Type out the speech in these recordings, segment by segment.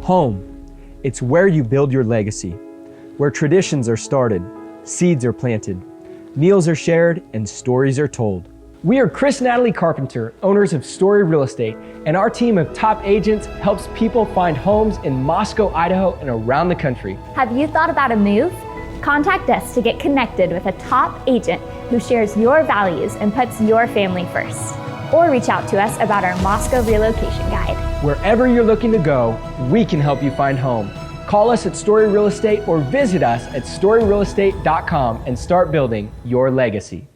Home. It's where you build your legacy, where traditions are started, seeds are planted, meals are shared, and stories are told. We are Chris and Natalie Carpenter, owners of Story Real Estate, and our team of top agents helps people find homes in Moscow, Idaho, and around the country. Have you thought about a move? Contact us to get connected with a top agent who shares your values and puts your family first. Or reach out to us about our Moscow relocation guide. Wherever you're looking to go, we can help you find home. Call us at Story Real Estate or visit us at storyrealestate.com and start building your legacy.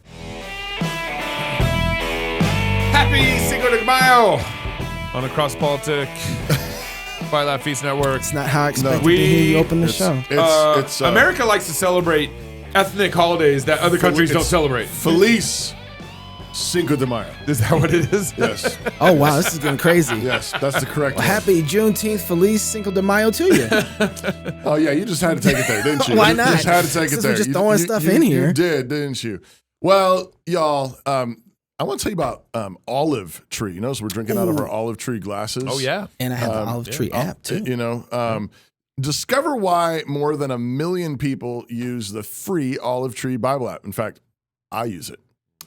Happy Cinco de Mayo on Across Politic, Fight Laugh Feast Network. It's not how I expected to hear you open the show. America likes to celebrate ethnic holidays that other countries don't celebrate. Feliz Cinco de Mayo. Is that what it is? Yes. Oh, wow, this is getting crazy. Yes, that's the correct Well, one. happy Juneteenth, Feliz Cinco de Mayo to you. Oh, yeah, you just had to take it there, didn't you? Why not? You just had to take Since it there. we're just throwing stuff in here. You did, didn't you? Well, y'all, I want to tell you about Olive Tree. You notice we're drinking out of our Olive Tree glasses. Oh, yeah. And I have the Olive Tree app, too. You know, discover why more than 1 million people use the free Olive Tree Bible app. In fact, I use it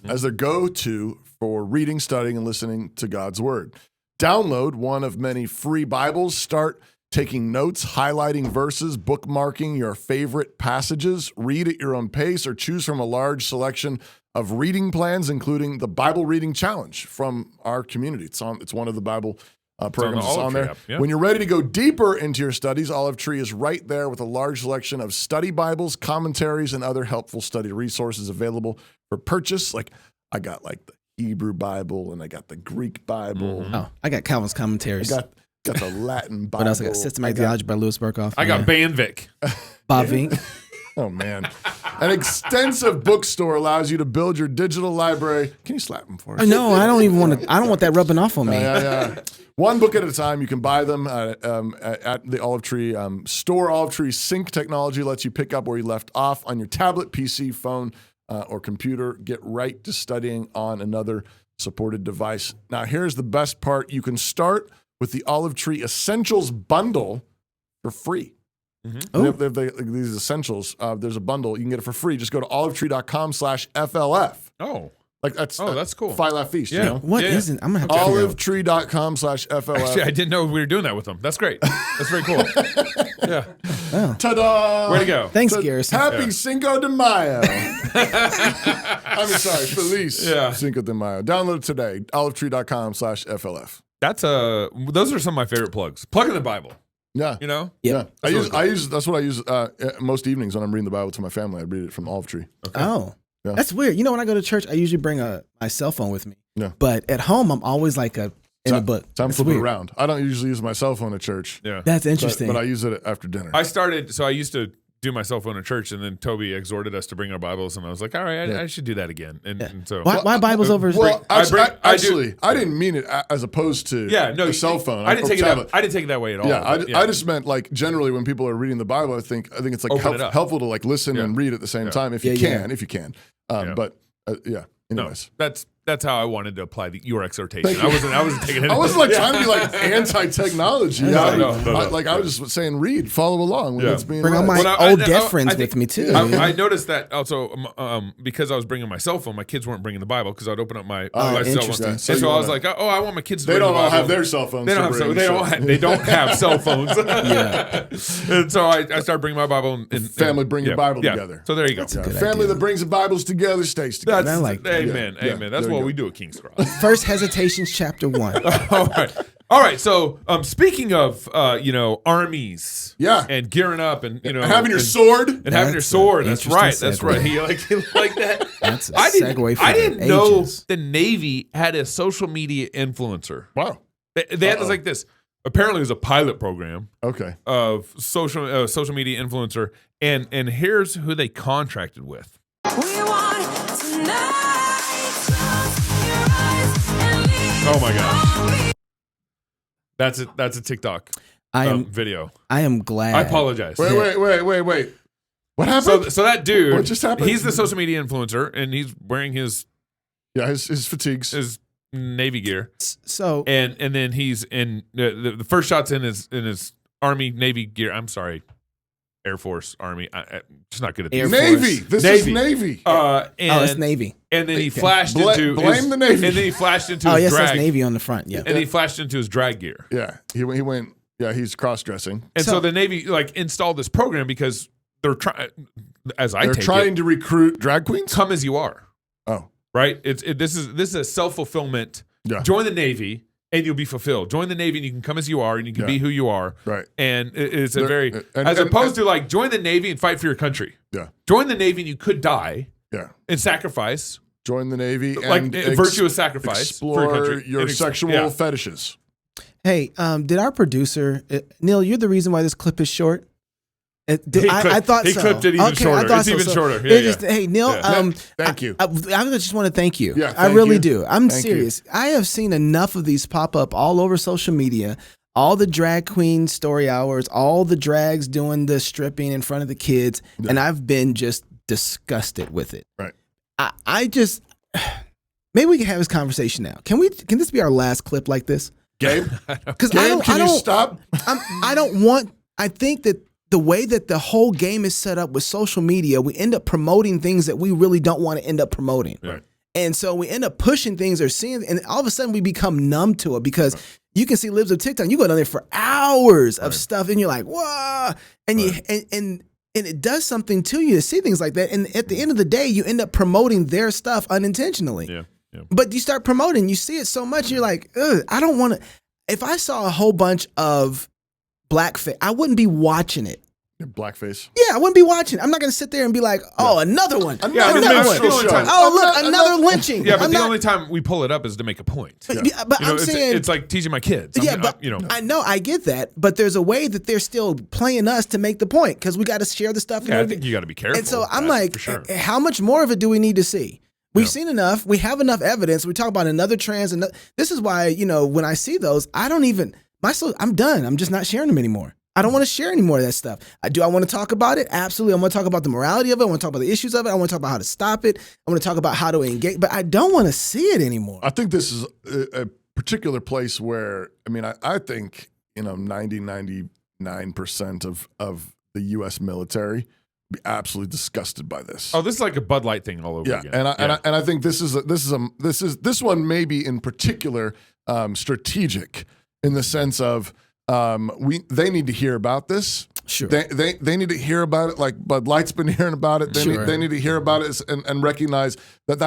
as their go-to for reading, studying, and listening to God's Word. Download one of many free Bibles. Start taking notes, highlighting verses, bookmarking your favorite passages. Read at your own pace or choose from a large selection of reading plans, including the Bible Reading Challenge from our community. It's one of the Bible programs that's on there. Yeah. When you're ready to go deeper into your studies, Olive Tree is right there with a large selection of study Bibles, commentaries, and other helpful study resources available for purchase. Like I got like the Hebrew Bible and I got the Greek Bible. Oh, I got Calvin's commentaries. I got the Latin Bible. What else? I got Systematic Theology by Louis Berkhoff. I got Banvik. Bavink. Oh, man. An extensive bookstore allows you to build your digital library. Can you slap them for us? No, I don't even want to. I don't want that rubbing off on me. Yeah. One book at a time. You can buy them at the Olive Tree store. Olive Tree Sync technology lets you pick up where you left off on your tablet, PC, phone, or computer. Get right to studying on another supported device. Now, here's the best part. You can start with the Olive Tree Essentials Bundle for free. Mm-hmm. They have these essentials. There's a bundle. You can get it for free. Just go to olivetree.com/FLF. Oh. That's cool. Fight Laugh Feast. Yeah. You know? What is it? I'm going to have to Olivetree.com/FLF. Actually, I didn't know we were doing that with them. That's great. That's very cool. Yeah. Oh. Ta-da! Way to go. Thanks, Garrison. Happy Cinco de Mayo. I'm sorry, Feliz Cinco de Mayo. Download it today. Olivetree.com/FLF. Those are some of my favorite plugs. Plug in the Bible. Yeah. You know? Yeah. I use that's what I use most evenings when I'm reading the Bible to my family. I read it from Olive Tree. Okay. Oh. Yeah. That's weird. You know, when I go to church, I usually bring my cell phone with me. Yeah. But at home, I'm always like in a book. So I'm That's flipping weird. around. I don't usually use my cell phone at church. Yeah. That's interesting. But I use it after dinner. I used to do my cell phone at church, and then Toby exhorted us to bring our Bibles, and I was like, all right, I should do that again. And so why Bibles over? Well, I didn't mean it as opposed to a cell phone. I didn't take it that way at all. Yeah, I just meant like generally when people are reading the Bible, I think it's like helpful to like listen and read at the same time if you can. But anyways. No, that's how I wanted to apply your exhortation. I wasn't taking it. I wasn't like trying to be like anti-technology. No. I was just saying read, follow along with what's being Bring all read. my old deaf friends with me too. I noticed that also because I was bringing my cell phone, my kids weren't bringing the Bible because I'd open up my cell phone. And so I was like, I want my kids to They bring don't the all Bible. have their cell phones. They don't have cell phones. And so I started bringing my Bible. And family bring your Bible together. So there you go. Family that brings the Bibles together stays together. Amen. That's what we do at King's Cross. First Hesitations, chapter 1. All right. So, speaking of, armies, and gearing up, and having your sword, and having your sword. That's right. That's right. He like that. That's a segue. I didn't know ages. the Navy had a social media influencer. Wow. They had this like this. Apparently, it was a pilot program. Okay. Of social media influencer, and here's who they contracted with. We want tonight. Oh my gosh. That's a TikTok video. I am glad. I apologize. Wait. What happened? So that dude, what just happened? He's the social media influencer, and he's wearing his fatigues, his Navy gear. So and then he's in the first shot's in his Army, Navy gear. I'm sorry, Air Force, Army. I'm just not good at Air these. Force. Navy. This is Navy. It's Navy. And then he flashed into blame the Navy. And then he flashed into Oh, his yes, drag. that's Navy on the front. Yeah. And he flashed into his drag gear. Yeah, he went. Yeah, he's cross-dressing. And so the Navy like installed this program because they're trying, They're trying to recruit drag queens. come as you are, Oh, right? This is a self-fulfillment. yeah, Join the Navy and you'll be fulfilled. Join the Navy and you can come as you are and you can be who you are. right. And it's a They're- very and- as and- opposed to like join the Navy and fight for your country. Yeah, Join the Navy and you could die yeah. and sacrifice, Join the Navy like and virtuous sacrifice explore for your country. your And sexual fetishes. Hey, did our producer Neil? You're the reason why this clip is short. I thought he so. clipped it even shorter. I thought It's even so. shorter. It Yeah, just- hey, Neil. Yeah. Thank you. I just want to thank you. Yeah, I thank really you. do. I'm Thank serious. I have seen enough of these pop up all over social media. All the drag queen story hours, all the drags doing the stripping in front of the kids, and I've been just disgusted with it. Right. I just maybe we can have this conversation now. Can this be our last clip like this? Gabe, Because Gabe, can you stop? I think that the way that the whole game is set up with social media, we end up promoting things that we really don't want to end up promoting. Right. And so we end up pushing things or seeing, and all of a sudden we become numb to it because you can see libs of TikTok. You go down there for hours of stuff, and you're like, "Whoa!" And and it does something to you to see things like that. And at the end of the day, you end up promoting their stuff unintentionally. Yeah. Yeah. But you start promoting, you see it so much, you're like, ugh, I don't want to. If I saw a whole bunch of blackface, I wouldn't be watching it. Blackface. Yeah, I wouldn't be watching. I'm not going to sit there and be like, oh, another one. Yeah, I mean, another that's one. the only time- Oh, look, another lynching. Yeah, but I'm the not- only time we pull it up is to make a point. But You know, I'm saying, it's like teaching my kids. I know, I get that, but there's a way that they're still playing us to make the point because we got to share the stuff. Yeah, I and think you got to be careful. And so with I'm that, like, for sure. how much more of it do we need to see? We've seen enough. We have enough evidence. We talk about another trans, and this is why when I see those, I don't even I'm done. I'm just not sharing them anymore. I don't want to share any more of that stuff. I want to talk about it. Absolutely. I want to talk about the morality of it. I want to talk about the issues of it. I want to talk about how to stop it. I want to talk about how to engage, but I don't want to see it anymore. I think this is a particular place where, I think, 99% of the U.S. military be absolutely disgusted by this. Oh, this is like a Bud Light thing all over again. And I think this one may be in particular strategic in the sense of they need to hear about this. Sure. They need to hear about it like Bud Light's been hearing about it. They need to hear about it and recognize that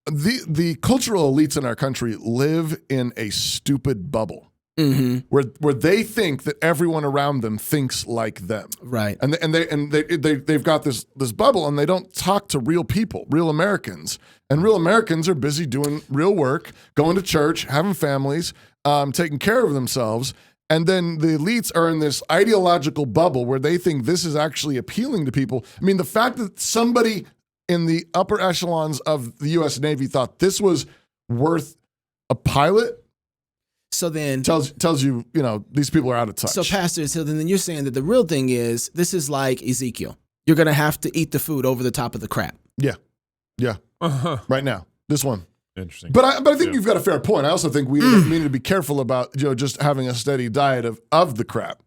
the cultural elites in our country live in a stupid bubble. Mm-hmm. Where they think that everyone around them thinks like them, right? And they've got this bubble, and they don't talk to real people, real Americans, and real Americans are busy doing real work, going to church, having families, taking care of themselves, and then the elites are in this ideological bubble where they think this is actually appealing to people. I mean, the fact that somebody in the upper echelons of the U.S. Navy thought this was worth a pilot. So then tells you, these people are out of touch. So Pastor, then you're saying that the real thing is this is like Ezekiel. You're going to have to eat the food over the top of the crap. Yeah. Right now, this one. Interesting. But I think you've got a fair point. I also think we need to be careful about just having a steady diet of the crap.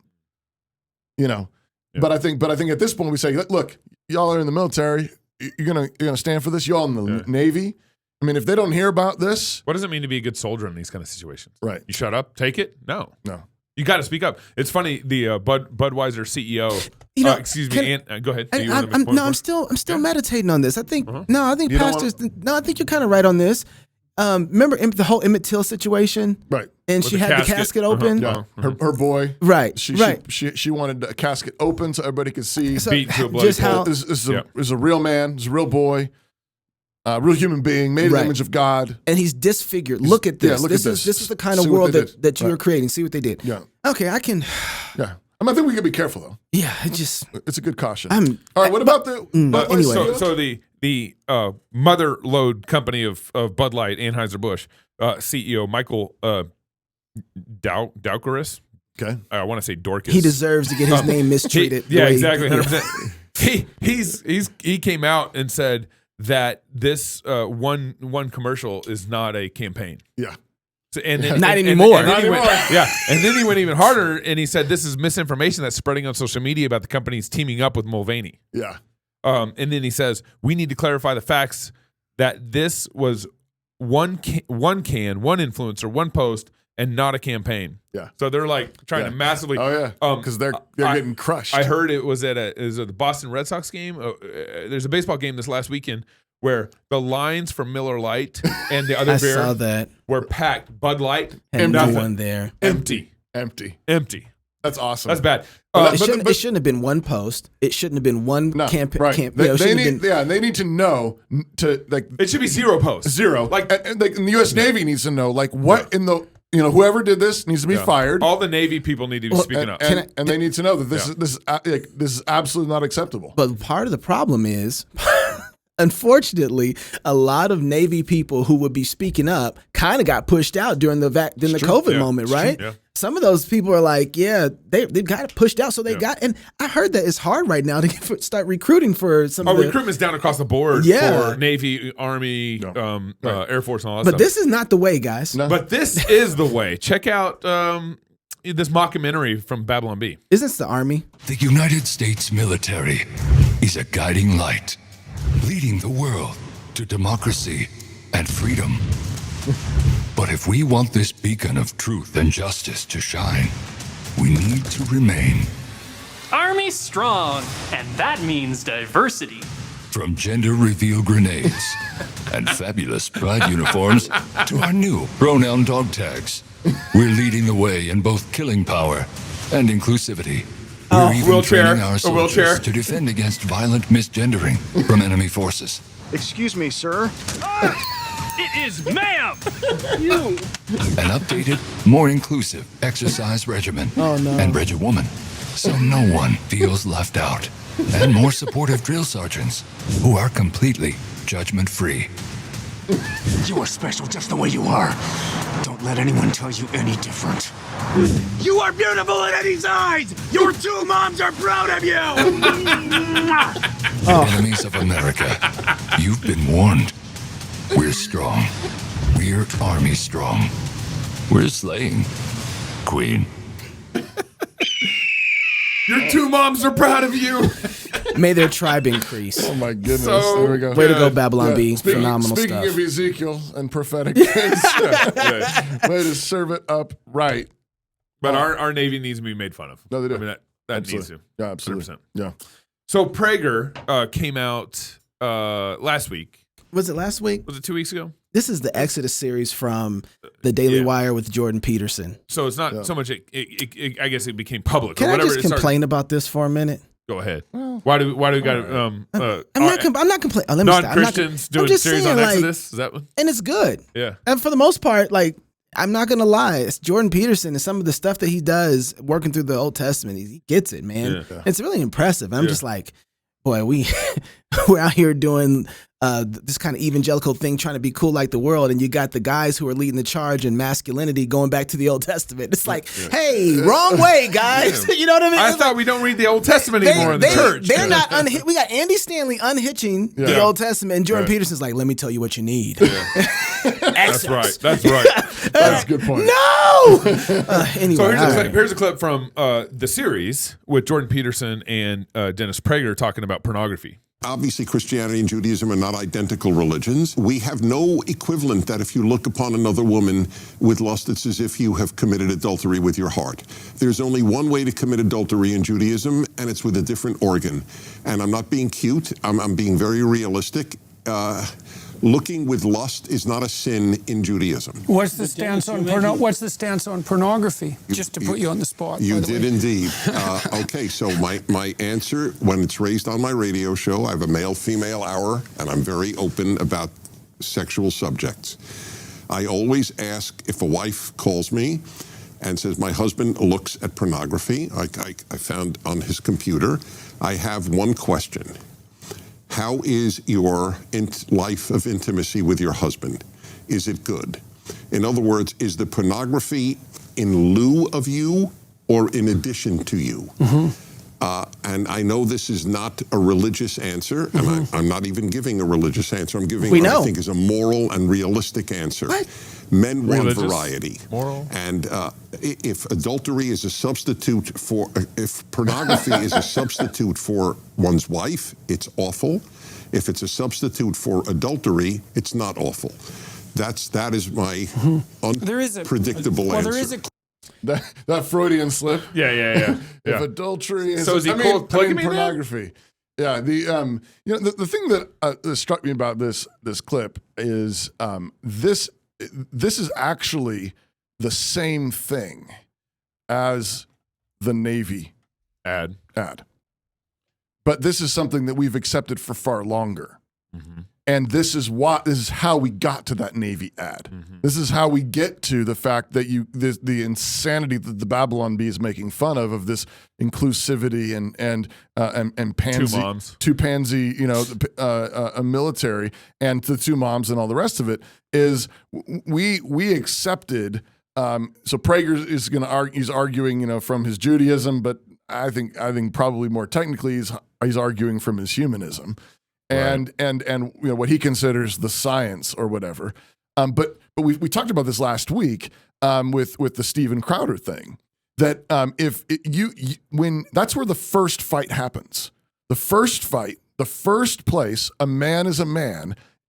Yeah. But I think at this point we say, look, y'all are in the military. You're gonna stand for this. Y'all in the Navy. I mean, if they don't hear about this, what does it mean to be a good soldier in these kind of situations? Right. You shut up, take it? No. You got to speak up. It's funny. The Budweiser CEO. Excuse me. Go ahead. I'm still meditating on this. I think I think pastors. I think you're kind of right on this. Remember the whole Emmett Till situation, right? And she had the casket open. Her boy, right? She wanted a casket open so everybody could see. Beat to a bloody pulp. This is a real man. This is a real boy. Real human being, made in the image of God. And he's disfigured. Look at this. This is the kind of world that you're creating. See what they did. Yeah. Okay, I can. Yeah. I think we can be careful, though. Yeah, it's a good caution. All right, what about the... anyway. So the mother load company of Bud Light, Anheuser-Busch, CEO Michael Doukeris. Okay. I want to say Dorcas. He deserves to get his name mistreated. Exactly. 100%. He came out and said that this one commercial is not a campaign. Yeah. So, and Not anymore. And then he went even harder, and he said this is misinformation that's spreading on social media about the companies teaming up with Mulvaney. Yeah. And then he says we need to clarify the facts that this was one influencer, one post, and not a campaign. Yeah. So they're like trying to massively. Oh yeah. Because they're getting crushed. I heard it was at the Boston Red Sox game. There's a baseball game this last weekend where the lines for Miller Lite and the other beer saw that. were packed. Bud Light, And nothing. no one there. Empty. That's awesome. That's bad. It shouldn't have been one post. It shouldn't have been one campaign. Right. They need to know It should be zero posts. Zero. And the U.S. Navy needs to know what in the whoever did this needs to be fired. All the Navy people need to be speaking up, and they need to know that this is absolutely not acceptable. But part of the problem is, unfortunately, a lot of Navy people who would be speaking up kind of got pushed out during the COVID moment, right? Yeah. Some of those people are like, they got pushed out, so they got. And I heard that it's hard right now to start recruiting for some. Recruitment's down across the board for Navy, Army, Air Force, and all that stuff. But this is not the way, guys. No. But this is the way. Check out this mockumentary from Babylon Bee. Isn't this the Army? The United States military is a guiding light, leading the world to democracy and freedom. But if we want this beacon of truth and justice to shine, we need to remain Army strong, and that means diversity. from gender reveal grenades and fabulous pride uniforms to our new pronoun dog tags. We're leading the way in both killing power and inclusivity. We're even wheelchair, training our a wheelchair. soldiers to defend against violent misgendering from enemy forces. Excuse me, sir. It is ma'am! An updated, more inclusive exercise regimen and regiwoman, so no one feels left out. And more supportive drill sergeants who are completely judgment-free. You are special just the way you are. Don't let anyone tell you any different. You are beautiful in Eddie's eyes! Your two moms are proud of you! Enemies of America, you've been warned. We're strong. We're Army strong. We're slaying. Queen. Your two moms are proud of you. May their tribe increase. Oh my goodness! So there we go. Way to go, Babylon Bee. Phenomenal speaking stuff. of Ezekiel and prophetic things, way to serve it up right. But our Navy needs to be made fun of. No, they do. I mean, that needs to. Yeah, absolutely. 100%. Yeah. So Prager came out last week. Was it last week? Was it 2 weeks ago? This is the Exodus series from the Daily Wire with Jordan Peterson. So it's not so much. I guess it became public. Can or I whatever. just complain about this for a minute? Go ahead. Why do we got? I'm not complaining. Oh, let me stop. Non-Christians doing I'm just series saying, on like, Exodus. Is that one? and it's good. Yeah. And for the most part, like, I'm not gonna lie, it's Jordan Peterson and some of the stuff that he does working through the Old Testament. He gets it, man. Yeah. It's really impressive. I'm just like, boy, we're out here doing this kind of evangelical thing, trying to be cool like the world, and you got the guys who are leading the charge in masculinity going back to the Old Testament. It's like, hey, wrong way, guys. You know what I mean? I thought we don't read the Old Testament anymore in the church. They're not. We got Andy Stanley unhitching the Old Testament, and Jordan Peterson's like, let me tell you what you need. That's right. That's right. That's a good point. No. Anyway, So here's a clip from the series with Jordan Peterson and Dennis Prager talking about pornography. Obviously, Christianity and Judaism are not identical religions. We have no equivalent that if you look upon another woman with lust, it's as if you have committed adultery with your heart. There's only one way to commit adultery in Judaism, and it's with a different organ. And I'm not being cute. I'm being very realistic. Looking with lust is not a sin in Judaism. What's the stance on pornography? Just to put you on the spot. You did indeed. Okay, so my answer, when it's raised on my radio show, I have a male-female hour, and I'm very open about sexual subjects. I always ask if a wife calls me and says, my husband looks at pornography, I found on his computer, I have one question. How is your life of intimacy with your husband? Is it good? In other words, is the pornography in lieu of you or in addition to you? And I know this is not a religious answer, and I'm not even giving a religious answer. I'm giving what I think is a moral and realistic answer. Men want Religious, variety. moral. And if adultery is a substitute for, if pornography is a substitute for one's wife, it's awful. If it's a substitute for adultery, it's not awful. That is my unpredictable answer. That Freudian slip. Yeah. If adultery is, So is he polygamy then? pornography. Yeah, the thing that struck me about this clip is this is actually the same thing as the Navy ad. But this is something that we've accepted for far longer. And this is how we got to that Navy ad. This is how we get to the fact that the insanity that the Babylon Bee is making fun of this inclusivity and pansy, two pansy, a military, and the two moms and all the rest of it is we accepted. So Prager is going to argue. He's arguing, from his Judaism, but I think probably more technically he's arguing from his humanism. And what he considers the science or whatever, but we talked about this last week with the Steven Crowder thing, that when that's where the first fight happens. The first place a man is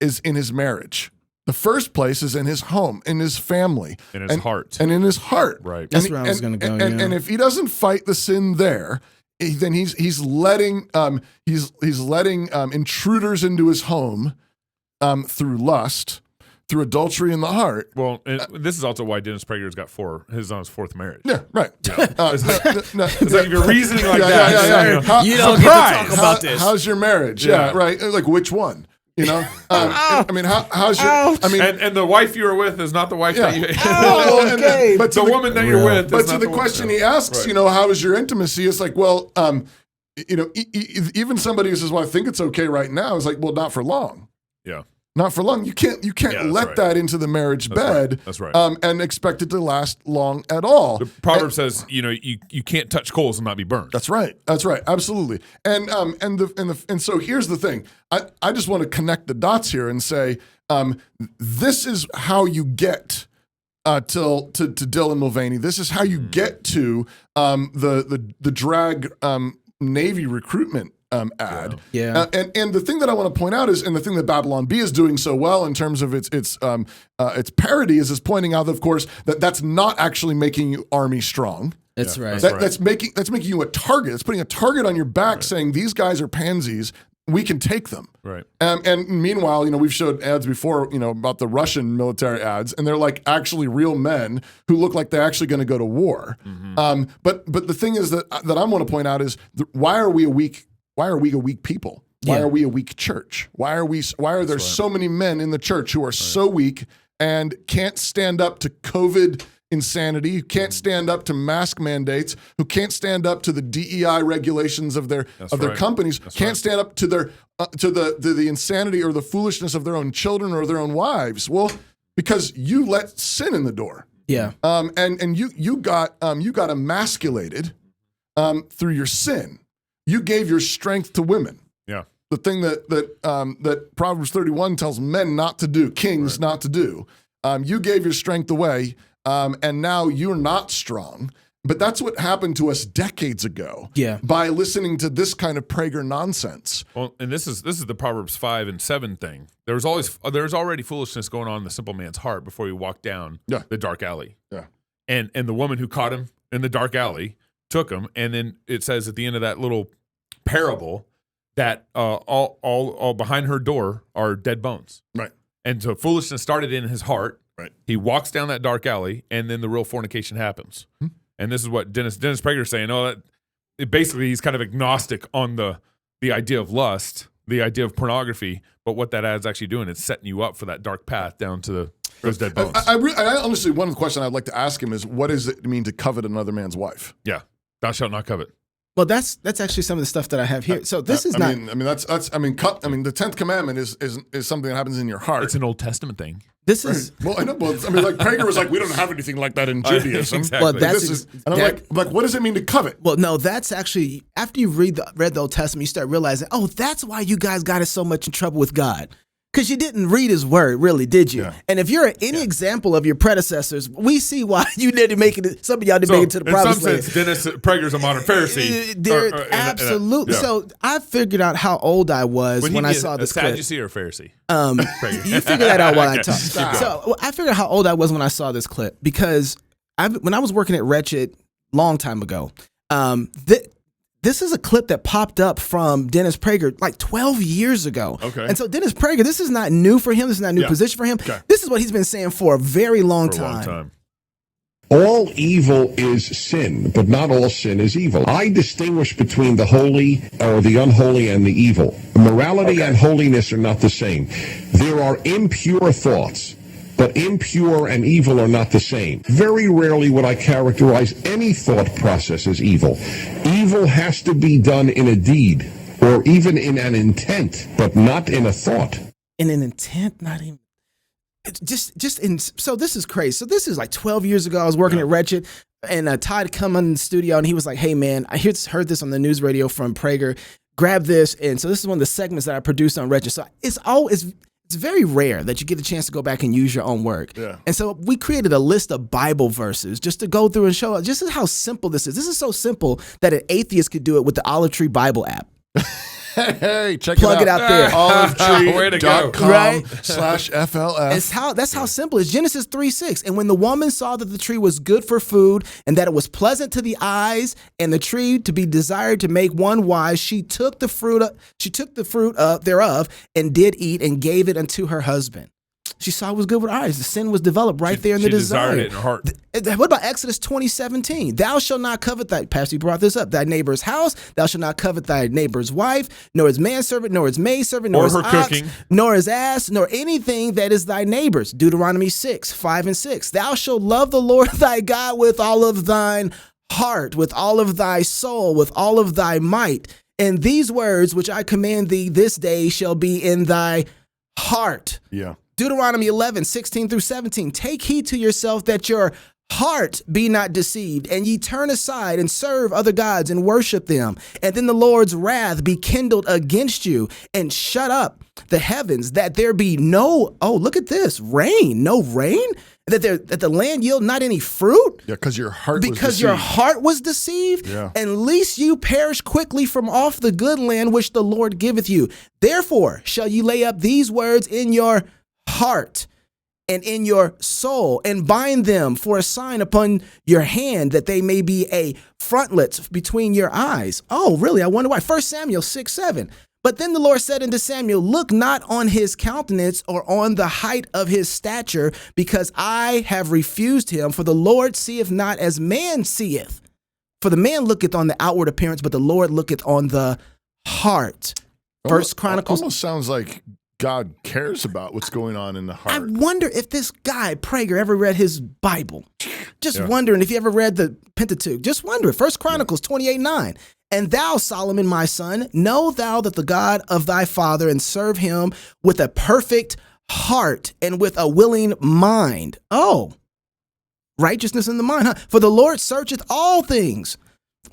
is in his marriage. The first place is in his home, in his family, in his heart, and in his heart. Right. That's where I was going to go. And if he doesn't fight the sin there, then he's letting intruders into his home through lust, through adultery in the heart. Well, this is also why Dennis Prager's got his on his fourth marriage. Yeah, right. It's like if you're reasoning like that, you don't get to talk about this. How's your marriage? Yeah, right. Like which one? How's your? and the wife you were with is not the wife that you. Okay. But the woman that you're with. But to the question he asks, how is your intimacy? It's like, well, even somebody who says, well, I think it's okay right now, is like, well, not for long. Yeah. Not for long. You can't let that into the marriage bed. That's right. And expect it to last long at all. The proverb says, you can't touch coals and not be burned. That's right. Absolutely. And so here's the thing. I just want to connect the dots here and say, this is how you get to Dylan Mulvaney. This is how you get to the drag Navy recruitment ad. Yeah. And the thing that I want to point out is, and the thing that Babylon Bee is doing so well in terms of its parody is pointing out, of course, that's not actually making you army strong. That's right. That's making you a target. It's putting a target on your back, saying these guys are pansies. We can take them. Right. And meanwhile, we've showed ads before, about the Russian military ads, and they're like actually real men who look like they're actually going to go to war. But the thing is that I want to point out is why are we a weak people? Why are we a weak church? Why are there so many men in the church who are so weak and can't stand up to COVID insanity, who can't stand up to mask mandates, who can't stand up to the DEI regulations of their companies, can't stand up to their to the insanity or the foolishness of their own children or their own wives? Well, because you let sin in the door. Yeah. And you got emasculated through your sin. You gave your strength to women. Yeah. The thing that Proverbs 31 tells men not to do, kings not to do. You gave your strength away, and now you're not strong. But that's what happened to us decades ago. Yeah. By listening to this kind of Prager nonsense. Well, and this is the Proverbs 5 and 7 thing. There's already foolishness going on in the simple man's heart before you walk down the dark alley. Yeah. And the woman who caught him in the dark alley took him, and then it says at the end of that little parable that all behind her door are dead bones. Right. And so foolishness started in his heart. Right. He walks down that dark alley, and then the real fornication happens. And this is what Dennis Prager is saying. Basically he's kind of agnostic on the idea of lust, the idea of pornography, but what that ad's actually doing is setting you up for that dark path down to those dead bones. I honestly, one of the questions I'd like to ask him is, what does it mean to covet another man's wife? Yeah. Thou shalt not covet. Well, that's actually some of the stuff that I have here. So this is not. The 10th commandment is something that happens in your heart. It's an Old Testament thing. This is. Well, I know. Well, like Prager was like, we don't have anything like that in Judaism. Exactly. Well, I'm like, what does it mean to covet? Well, no, that's actually after you read the Old Testament, you start realizing, oh, that's why you guys got us so much in trouble with God. Because you didn't read his word, really, did you? Yeah. And if you're any example of your predecessors, we see why you didn't make it. Some of y'all didn't make it to the promised land. In some sense, Dennis Prager's a modern Pharisee. Absolutely. So I figured out how old I was when I saw this clip. Sadducee or Pharisee? You figure that out while I talk. So I figured out how old I was when I saw this clip because when I was working at Wretched long time ago, this is a clip that popped up from Dennis Prager like 12 years ago. Okay. And so Dennis Prager, this is not new for him. This is not a new position for him. Okay. This is what he's been saying for a very long time. All evil is sin, but not all sin is evil. I distinguish between the holy or the unholy and the evil. Morality and holiness are not the same. There are impure thoughts, but impure and evil are not the same. Very rarely would I characterize any thought process as evil. Evil has to be done in a deed or even in an intent, but not in a thought. In an intent, not even. So this is crazy. So this is like 12 years ago. I was working at Wretched, and Todd come in the studio, and he was like, "Hey man, I heard this on the news radio from Prager. Grab this." And so this is one of the segments that I produced on Wretched. So it's very rare that you get a chance to go back and use your own work. Yeah. And so we created a list of Bible verses just to go through and show just how simple this is. This is so simple that an atheist could do it with the Olive Tree Bible app. Hey, check Plug it out there. olivetree.com/FLF. That's how simple it is. Genesis 3:6. And when the woman saw that the tree was good for food and that it was pleasant to the eyes and the tree to be desired to make one wise, she took the fruit thereof and did eat and gave it unto her husband. She saw it was good with her eyes. The sin was developed right there in the desire. She desired it in her heart. What about Exodus 20:17? Thou shalt not covet Pastor, you brought this up, thy neighbor's house. Thou shalt not covet thy neighbor's wife, nor his manservant, nor his maidservant, nor his her ox, cooking, nor his ass, nor anything that is thy neighbor's. Deuteronomy 6:5-6. Thou shalt love the Lord thy God with all of thine heart, with all of thy soul, with all of thy might. And these words which I command thee this day shall be in thy heart. Yeah. Deuteronomy 11:16-17. Take heed to yourself that your heart be not deceived, and ye turn aside and serve other gods and worship them. And then the Lord's wrath be kindled against you, and shut up the heavens, that there be no, look at this, rain, no rain, that the land yield not any fruit. Yeah, because your heart was because deceived. your heart was deceived, Yeah. and lest you perish quickly from off the good land which the Lord giveth you. Therefore shall ye lay up these words in your heart and in your soul, and bind them for a sign upon your hand, that they may be a frontlet between your eyes. Oh, really? I wonder why. 1 Samuel 6:7. But then the Lord said unto Samuel, look not on his countenance or on the height of his stature, because I have refused him. For the Lord seeth not as man seeth. For the man looketh on the outward appearance, but the Lord looketh on the heart. First Chronicles. Almost sounds like God cares about what's going on in the heart. I wonder if this guy, Prager, ever read his Bible. Just wondering if he ever read the Pentateuch. Just wondering. First Chronicles 28:9. And thou, Solomon, my son, know thou that the God of thy father, and serve him with a perfect heart and with a willing mind. Oh, righteousness in the mind, huh? For the Lord searcheth all things.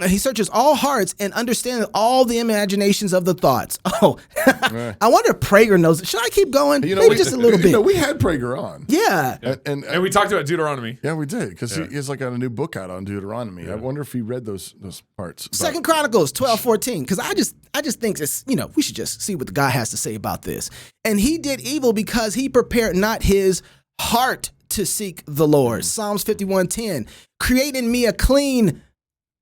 He searches all hearts and understands all the imaginations of the thoughts. Oh, I wonder if Prager knows it. Should I keep going? Maybe just a little bit. We had Prager on. Yeah. And we talked about Deuteronomy. Yeah, we did, because he has like got a new book out on Deuteronomy. Yeah. I wonder if he read those parts. Second Chronicles 12:14, because I just think it's, we should just see what the guy has to say about this. And he did evil because he prepared not his heart to seek the Lord. Psalms 51:10. Create in me a clean,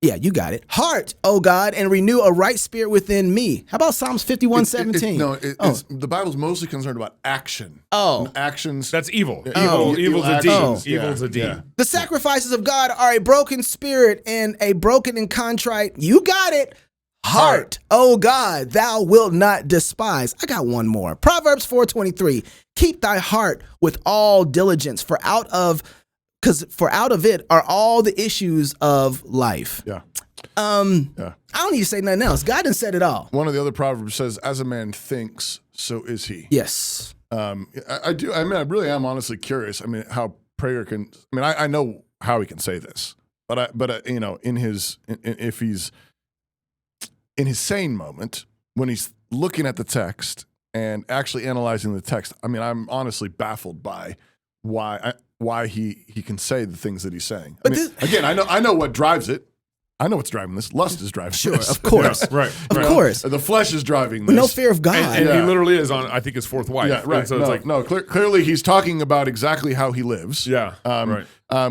yeah, you got it, heart, O God, and renew a right spirit within me. How about Psalms 51:17? The Bible's mostly concerned about action. Actions. That's evil. Evil's a deed. actions. Evil's a deed. Yeah. The sacrifices of God are a broken spirit and a broken and contrite, you got it, heart, O God, thou wilt not despise. I got one more. Proverbs 4:23. Keep thy heart with all diligence, for out of it are all the issues of life. Yeah. I don't need to say nothing else. God done said it all. One of the other proverbs says, as a man thinks, so is he. Yes. I do. I mean, I really am honestly curious. I mean, how Prager can, I know how he can say this, but if he's in his sane moment, when he's looking at the text and actually analyzing the text, I mean, I'm honestly baffled by why he can say the things that he's saying. I mean, again, I know what drives it. I know what's driving this. Lust is driving this. Of course. Right. Of course. The flesh is driving But this. no fear of God. And he literally is on, I think, his fourth wife. Yeah, right. And so it's like, clearly he's talking about exactly how he lives. Yeah, right.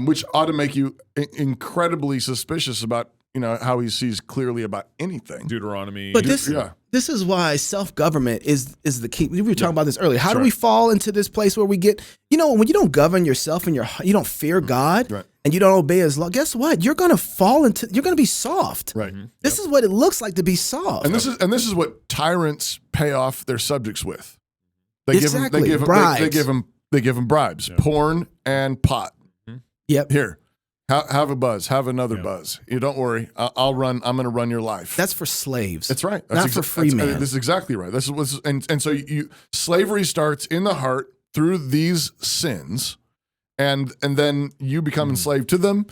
Which ought to make you incredibly suspicious about, how he sees clearly about anything. Deuteronomy. But this is why self-government is the key. We were talking about this earlier. How do we fall into this place where we get, when you don't govern yourself and you don't fear God and you don't obey his law, guess what? You're going to be soft. Right. This is what it looks like to be soft. And this is what tyrants pay off their subjects with. They Exactly. give them Bribes. they give them bribes, porn and pot. Yep. Here. Have a buzz. Have another buzz. You don't worry. I'll run. I'm going to run your life. That's for slaves. That's right. Not for free men. This is exactly right. This is and so slavery starts in the heart through these sins, and then you become enslaved to them.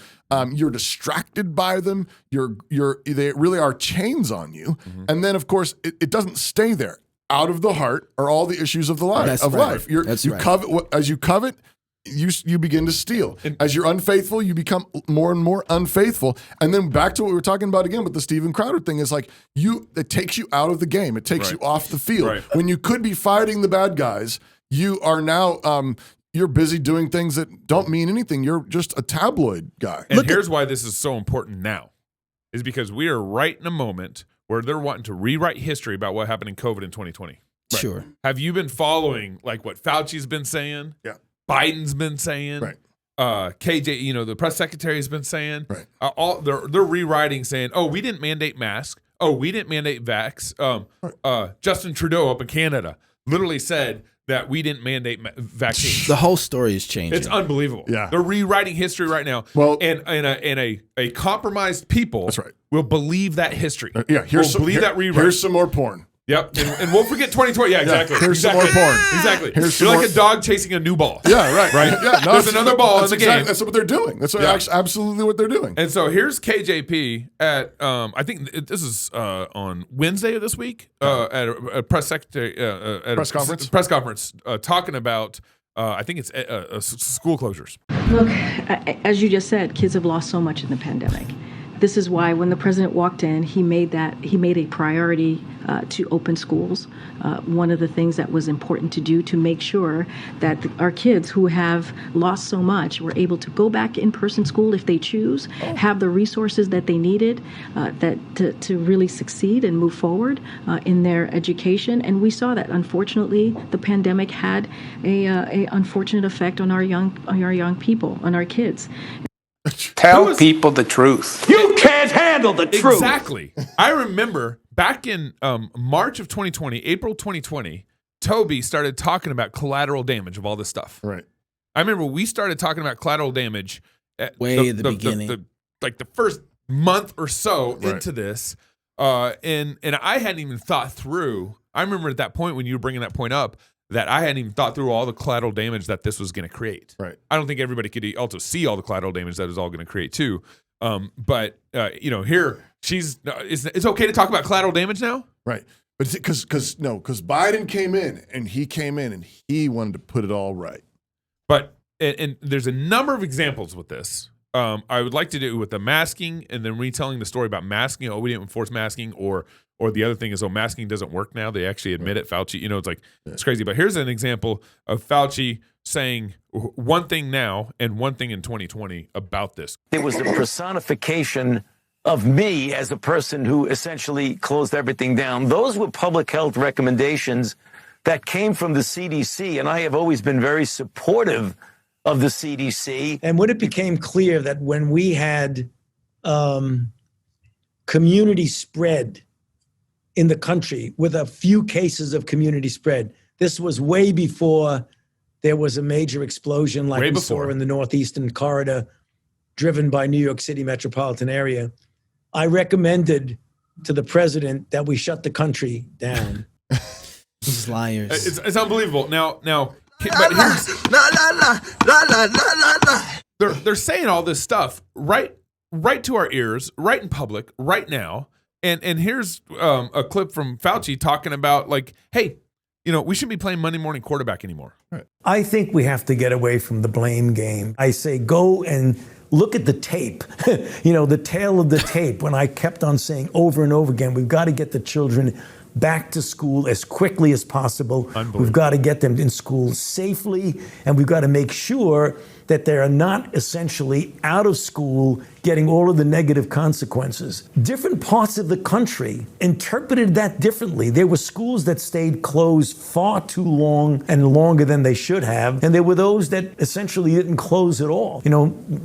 You're distracted by them. They really are chains on you. And then of course it doesn't stay there. Out of the heart are all the issues of life. Covet as you covet. You begin to steal. As you're unfaithful, you become more and more unfaithful. And then back to what we were talking about again with the Steven Crowder thing is like it takes you out of the game. It takes you off the field. Right. When you could be fighting the bad guys, you are now you're busy doing things that don't mean anything. You're just a tabloid guy. And here's why this is so important now, is because we are right in a moment where they're wanting to rewrite history about what happened in COVID in 2020. Right. Sure. Have you been following like what Fauci's been saying? Yeah. Biden's been saying, right? KJ, the press secretary has been saying, right? They're rewriting, saying, "Oh, we didn't mandate masks. Oh, we didn't mandate vax." Justin Trudeau up in Canada literally said that we didn't mandate vaccines. The whole story is changing. It's unbelievable. Yeah, they're rewriting history right now. Well, and a compromised people, that's right, will believe that history. That rewrite. Here's some more porn. Yep, and we'll forget 2020. Yeah, exactly. Here's some more porn. Exactly. Here's You're like a dog chasing a new ball. Yeah, right. Yeah, no, there's another ball in the game. That's what they're doing. That's absolutely what they're doing. And so here's KJP at I think this is on Wednesday of this week at a press secretary at press conference. Press conference talking about I think it's school closures. Look, as you just said, kids have lost so much in the pandemic. This is why when the president walked in, he made a priority to open schools. One of the things that was important to do to make sure that our kids who have lost so much were able to go back in-person school if they choose, have the resources that they needed to really succeed and move forward in their education. And we saw that, unfortunately, the pandemic had a unfortunate effect on our young people, on our kids. Tell people the truth. You can't handle the truth. Exactly. I remember back in March of 2020, April 2020, Toby started talking about collateral damage of all this stuff. Right. I remember we started talking about collateral damage at the beginning. The first month or so into this. And I hadn't even thought through. I remember at that point when you were bringing that point up, that I hadn't even thought through all the collateral damage that this was going to create. Right. I don't think everybody could also see all the collateral damage that is all going to create too. But here it's okay to talk about collateral damage now, right? But because Biden came in and he wanted to put it all right. But and there's a number of examples with this. I would like to do with the masking and then retelling the story about masking. Oh, we didn't enforce masking, or the other thing is, masking doesn't work now. They actually admit it. Fauci, it's like it's crazy. But here's an example of Fauci saying one thing now and one thing in 2020 about this. It was a personification of me as a person who essentially closed everything down. Those were public health recommendations that came from the CDC, and I have always been very supportive of the CDC. And when it became clear that when we had community spread in the country with a few cases of community spread, this was way before there was a major explosion like we saw in the Northeastern Corridor driven by New York City metropolitan area. I recommended to the president that we shut the country down. These liars. It's unbelievable. Now, but here's, they're saying all this stuff right to our ears, right in public, right now. And here's a clip from Fauci talking about like, hey, we shouldn't be playing Monday morning quarterback anymore. Right. I think we have to get away from the blame game. I say go and look at the tape, the tail of the tape, when I kept on saying over and over again, we've got to get the children back to school as quickly as possible. We've got to get them in school safely, and we've got to make sure that they are not essentially out of school getting all of the negative consequences. Different parts of the country interpreted that differently. There were schools that stayed closed far too long and longer than they should have, and there were those that essentially didn't close at all.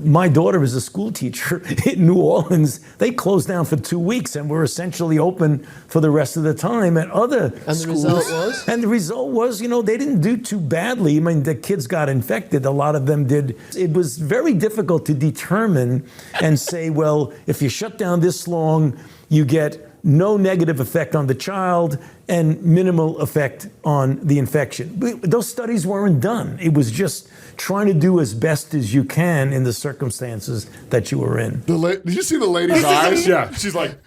My daughter is a school teacher in New Orleans. They closed down for 2 weeks and were essentially open for the rest of the time at other schools. And the result was, they didn't do too badly. I mean, the kids got infected. A lot of them did. It was very difficult to determine and say, well, if you shut down this long, you get no negative effect on the child and minimal effect on the infection. But those studies weren't done. It was just trying to do as best as you can in the circumstances that you were in. Did you see the lady's eyes? Yeah. She's like,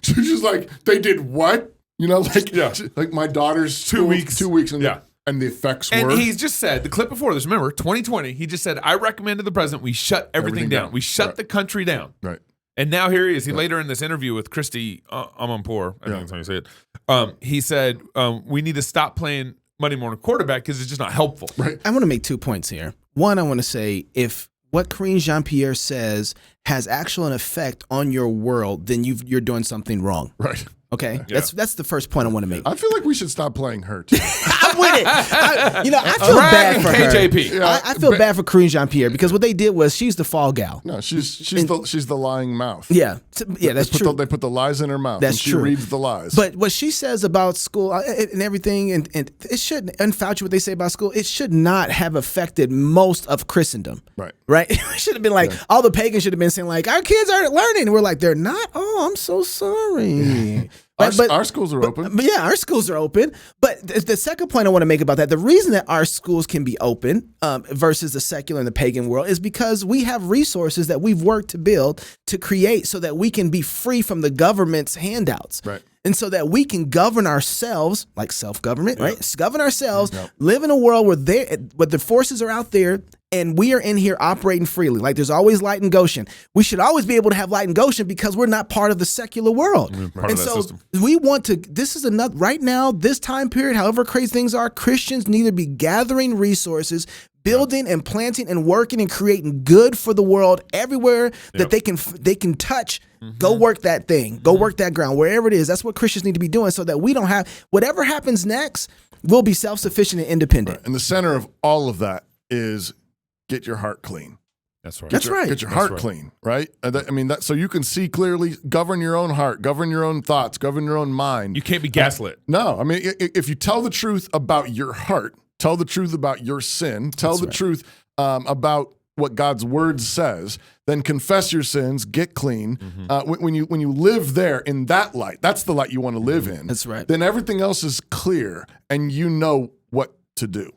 they did what? Like my daughter's 2 weeks. 2 weeks. And the effects were. And he's just said, the clip before this, remember, 2020, he just said, I recommended the president, we shut everything down. We shut the country down. Right. And now here he is. He later in this interview with Christy Amanpour, I think that's how you say it, he said, we need to stop playing Monday morning quarterback because it's just not helpful. Right. I want to make 2 points here. One, I want to say, if what Karine Jean-Pierre says has actual effect on your world, then you're doing something wrong. Right. Okay, that's the first point I want to make. I feel like we should stop playing her too. I'm with it. I feel bad for KJP. her. Yeah, I feel bad for Karine Jean-Pierre because what they did was she's the fall gal. No, she's the lying mouth. Yeah, that's true. They put the lies in her mouth. That's and she true. reads the lies. But what she says about school and everything, and it shouldn't. And Fauci, what they say about school, it should not have affected most of Christendom. Right. Right. It should have been like all the pagans should have been saying like our kids aren't learning. And we're like they're not. Oh, I'm so sorry. Our schools are open. But our schools are open. But the second point I want to make about that, the reason that our schools can be open versus the secular and the pagan world is because we have resources that we've worked to build, to create so that we can be free from the government's handouts. Right. And so that we can govern ourselves, like self-government, right? Govern ourselves, live in a world where the forces are out there and we are in here operating freely. Like there's always light in Goshen. We should always be able to have light in Goshen because we're not part of the secular world. And so we want to, this is another, right now, this time period, however crazy things are, Christians need to be gathering resources, building and planting and working and creating good for the world everywhere that they can touch. Go work that thing. Go work that ground, wherever it is. That's what Christians need to be doing so that we don't have, whatever happens next, we'll be self-sufficient and independent. Right. And the center of all of that is get your heart clean. That's right. That's right. Get your heart clean, right? So you can see clearly, govern your own heart, govern your own thoughts, govern your own mind. You can't be gaslit. No, I mean, if you tell the truth about your heart, tell the truth about your sin, tell the truth about what God's word says, then confess your sins, get clean. When you live there in that light, that's the light you want to live in. That's right. Then everything else is clear and you know what to do.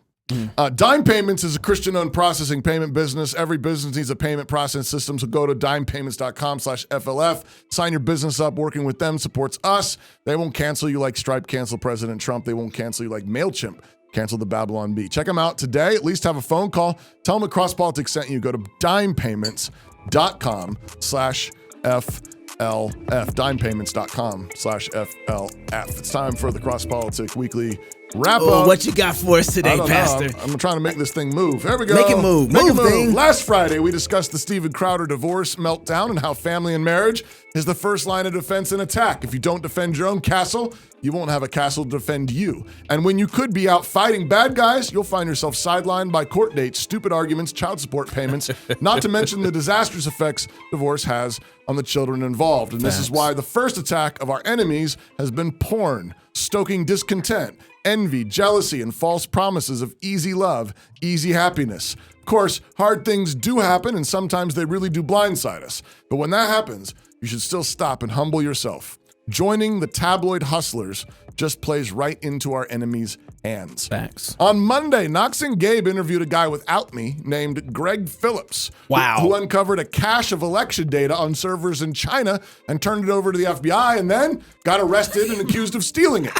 Dime Payments is a Christian-owned processing payment business. Every business needs a payment processing system, so go to dimepayments.com/FLF. Sign your business up. Working with them supports us. They won't cancel you like Stripe canceled President Trump. They won't cancel you like MailChimp canceled the Babylon Bee. Check them out today. At least have a phone call. Tell them that Cross Politics sent you. Go to dimepayments.com/FLF. Dimepayments.com/FLF. It's time for the Cross Politics Weekly Wrap up. What you got for us today, Pastor? I'm trying to make this thing move. There we go. Make it move. Move, thing. Last Friday, we discussed the Steven Crowder divorce meltdown and how family and marriage is the first line of defense and attack. If you don't defend your own castle, you won't have a castle to defend you. And when you could be out fighting bad guys, you'll find yourself sidelined by court dates, stupid arguments, child support payments, not to mention the disastrous effects divorce has on the children involved. And this is why the first attack of our enemies has been porn, stoking discontent, envy, jealousy, and false promises of easy love, easy happiness. Of course, hard things do happen, and sometimes they really do blindside us. But when that happens, you should still stop and humble yourself. Joining the tabloid hustlers just plays right into our enemies' hands. Facts. On Monday, Knox and Gabe interviewed a guy without me named Greg Phillips. Wow. Who uncovered a cache of election data on servers in China and turned it over to the FBI and then got arrested and accused of stealing it.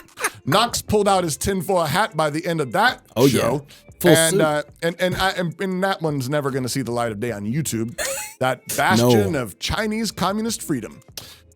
Knox pulled out his tinfoil hat by the end of that show. Full and, suit. and that one's never going to see the light of day on YouTube. That bastion of Chinese communist freedom.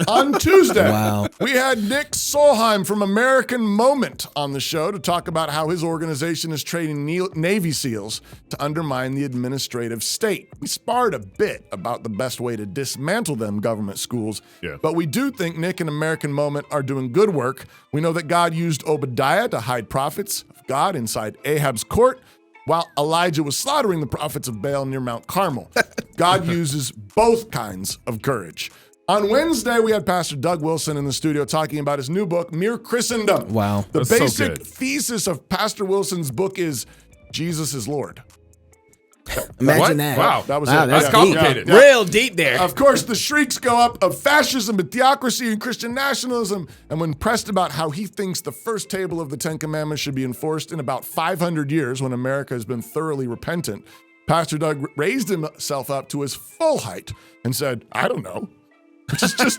On Tuesday, we had Nick Solheim from American Moment on the show to talk about how his organization is training Navy SEALs to undermine the administrative state. We sparred a bit about the best way to dismantle them government schools, but we do think Nick and American Moment are doing good work. We know that God used Obadiah to hide prophets of God inside Ahab's court, while Elijah was slaughtering the prophets of Baal near Mount Carmel. God uses both kinds of courage. On Wednesday, we had Pastor Doug Wilson in the studio talking about his new book, Mere Christendom. Wow. The That's so basic good. thesis of Pastor Wilson's book is Jesus is Lord. Imagine that. Wow. That was Wow, it. that's Yeah, complicated. yeah, yeah. Real deep there. Of course, the shrieks go up of fascism and theocracy and Christian nationalism. And when pressed about how he thinks the first table of the Ten Commandments should be enforced in about 500 years when America has been thoroughly repentant, Pastor Doug raised himself up to his full height and said, I don't know. Which is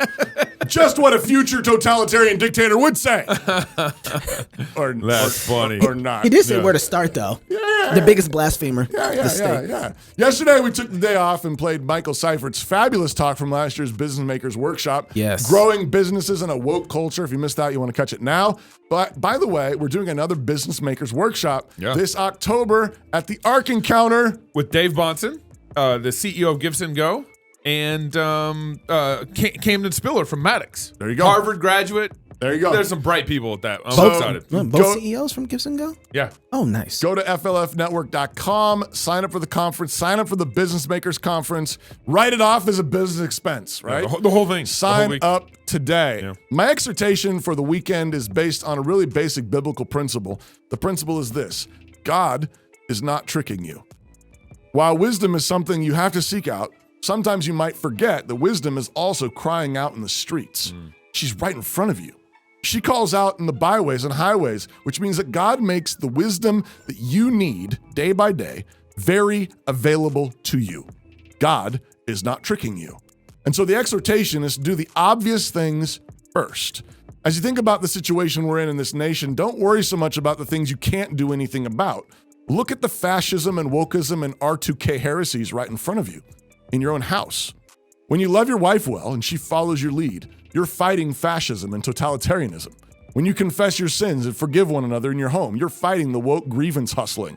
just what a future totalitarian dictator would say. That's funny. Or not. He did say where to start, though. Yeah. The biggest blasphemer. of the state. Yeah. Yesterday, we took the day off and played Michael Seifert's fabulous talk from last year's Business Makers Workshop. Yes. Growing businesses in a woke culture. If you missed out, you want to catch it now. But by the way, we're doing another Business Makers Workshop this October at the Ark Encounter. With Dave Bonson, the CEO of Gibson Go, and Camden Spiller from Maddox. There you go. Harvard graduate. There you go. There's some bright people at that. I'm So- excited. Both CEOs from Gibson Go? Yeah. Oh, nice. Go to FLFnetwork.com, sign up for the conference, sign up for the Business Makers Conference, write it off as a business expense, right? Yeah, the whole thing. Sign up today. My exhortation for the weekend is based on a really basic biblical principle. The principle is this: God is not tricking you. While wisdom is something you have to seek out, sometimes you might forget that wisdom is also crying out in the streets. She's right in front of you. She calls out in the byways and highways, which means that God makes the wisdom that you need day by day very available to you. God is not tricking you. And so the exhortation is to do the obvious things first. As you think about the situation we're in this nation, don't worry so much about the things you can't do anything about. Look at the fascism and wokeism and R2K heresies right in front of you, in your own house. When you love your wife well and she follows your lead, you're fighting fascism and totalitarianism. When you confess your sins and forgive one another in your home, you're fighting the woke grievance hustling.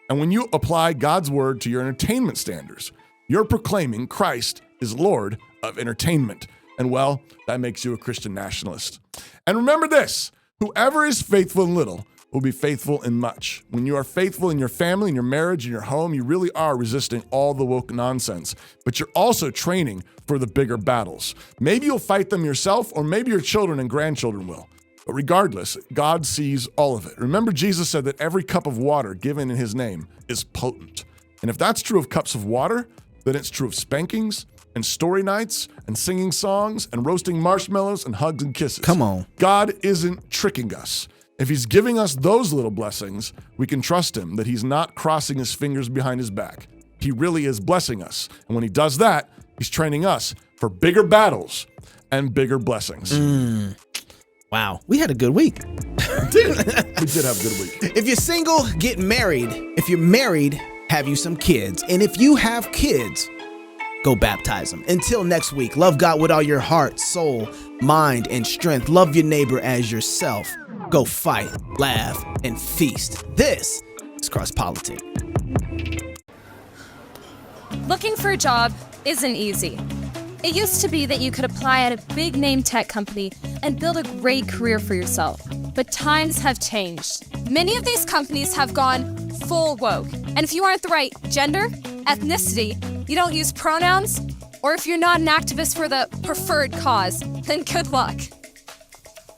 And when you apply God's word to your entertainment standards, you're proclaiming Christ is Lord of entertainment. And well, that makes you a Christian nationalist. And remember this: whoever is faithful in little will be faithful in much. When you are faithful in your family, in your marriage, in your home, you really are resisting all the woke nonsense. But you're also training for the bigger battles. Maybe you'll fight them yourself, or maybe your children and grandchildren will. But regardless, God sees all of it. Remember, Jesus said that every cup of water given in his name is potent. And if that's true of cups of water, then it's true of spankings and story nights and singing songs and roasting marshmallows and hugs and kisses. Come on. God isn't tricking us. If he's giving us those little blessings, we can trust him that he's not crossing his fingers behind his back. He really is blessing us. And when he does that, he's training us for bigger battles and bigger blessings. Wow. We had a good week. We did have a good week. If you're single, get married. If you're married, have you some kids. And if you have kids, go baptize them. Until next week, love God with all your heart, soul, mind, and strength. Love your neighbor as yourself. Go fight, laugh, and feast. This is Cross Politic. Looking for a job isn't easy. It used to be that you could apply at a big name tech company and build a great career for yourself. But times have changed. Many of these companies have gone full woke. And if you aren't the right gender, ethnicity, you don't use pronouns, or if you're not an activist for the preferred cause, then good luck.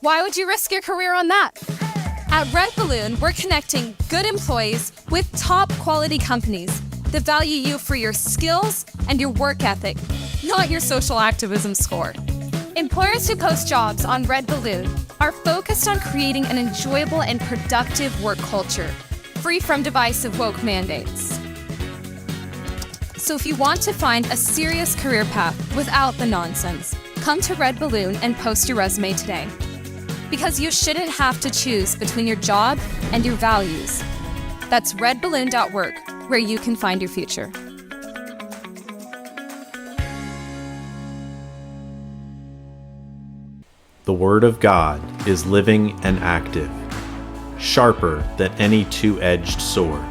Why would you risk your career on that? At Red Balloon, we're connecting good employees with top quality companies that value you for your skills and your work ethic, not your social activism score. Employers who post jobs on Red Balloon are focused on creating an enjoyable and productive work culture, free from divisive woke mandates. So if you want to find a serious career path without the nonsense, come to Red Balloon and post your resume today. Because you shouldn't have to choose between your job and your values. That's redballoon.work, where you can find your future. The Word of God is living and active, sharper than any two-edged sword,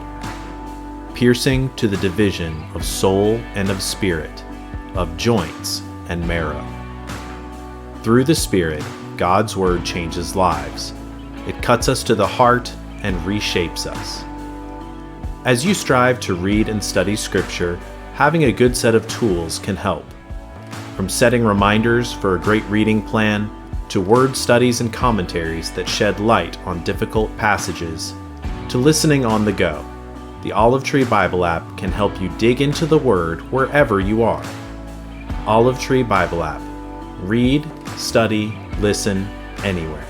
piercing to the division of soul and of spirit, of joints and marrow. Through the Spirit, God's Word changes lives. It cuts us to the heart and reshapes us. As you strive to read and study Scripture, having a good set of tools can help. From setting reminders for a great reading plan, to word studies and commentaries that shed light on difficult passages, to listening on the go, the Olive Tree Bible app can help you dig into the Word wherever you are. Olive Tree Bible app. Read, study, listen, anywhere.